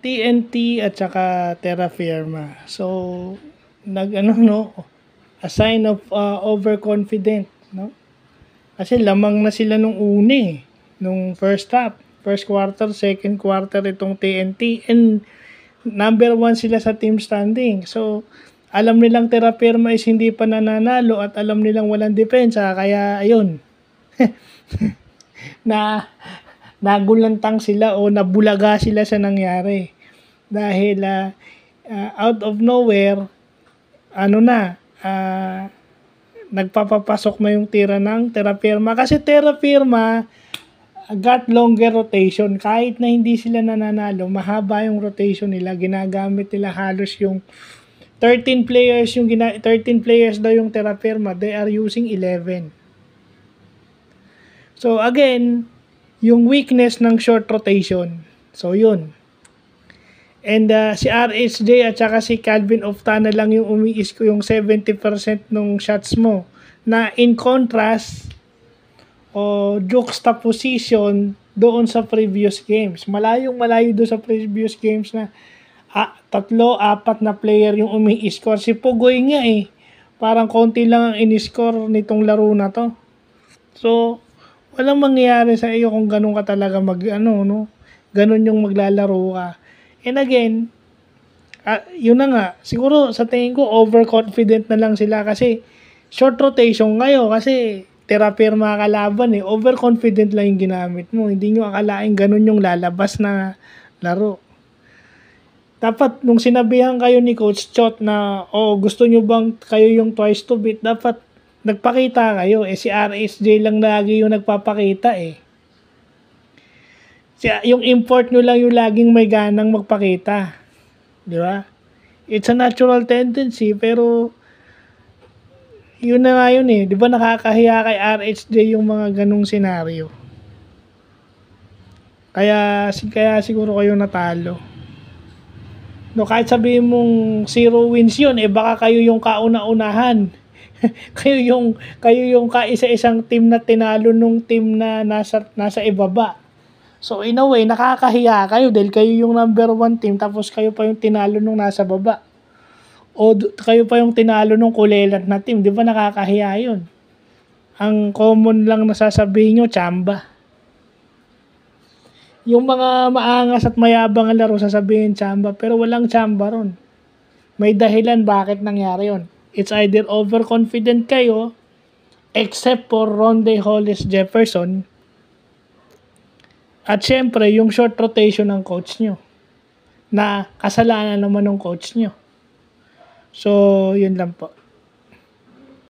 TNT at saka Terra Firma. So, a sign of overconfident, no? Kasi lamang na sila nung una nung first half, first quarter, second quarter itong TNT, and number 1 sila sa team standing. So, alam nilang Terra Firma is hindi pa nananalo at alam nilang walang depensa, kaya ayun. na nagulantang sila o nabulaga sila sa nangyari. Dahil out of nowhere, nagpapapasok na yung tira ng Terra Firma. Kasi Terra Firma got longer rotation. Kahit na hindi sila nananalo, mahaba yung rotation nila. Ginagamit nila halos yung 13 players daw yung Terra Firma. They are using 11. So again, yung weakness ng short rotation. So yun. And si RHJ at saka si Calvin Oftana lang yung umiis ko yung 70% ng shots mo. Na in contrast o juxtaposition doon sa previous games. Malayo doon sa previous games na 3-4 na player yung umi-score. Si Pugoy nga parang konti lang ang in-score nitong laro na to. So, walang mangyayari sa iyo kung ganun ka talaga ganun yung maglalaro ka. And again, yun na nga, siguro sa tingin ko overconfident na lang sila kasi short rotation kayo kasi Terra Firma kalaban overconfident lang yung ginamit mo. Hindi nyo akalain ganun yung lalabas na laro. Dapat nung sinabihan kayo ni Coach Chot na gusto nyo bang kayo yung twice to beat, dapat nagpakita kayo. Si RSJ lang lagi yung nagpapakita Yung import nyo lang yung laging may ganang magpakita. Di ba? It's a natural tendency, pero yun na nga yun Di ba nakakahiya kay RHJ yung mga ganung senaryo? Kaya siguro kayo natalo. No, kahit sabihin mong 0 wins yun, baka kayo yung kauna-unahan. kayo yung kaisa-isang team na tinalo nung team na nasa ibaba. So in a way, nakakahiya kayo dahil kayo yung number 1 team tapos kayo pa yung tinalo nung nasa baba. O kayo pa yung tinalo nung kulelat na team. Di ba nakakahiya yun? Ang common lang nasasabihin nyo, tsamba. Yung mga maangas at mayabang ang laro sasabihin tsamba, pero walang tsamba ron. May dahilan bakit nangyari yun. It's either overconfident kayo, except for Ronde Hollis Jefferson, at syempre, yung short rotation ng coach nyo. Na kasalanan naman ng coach nyo. So, yun lang po.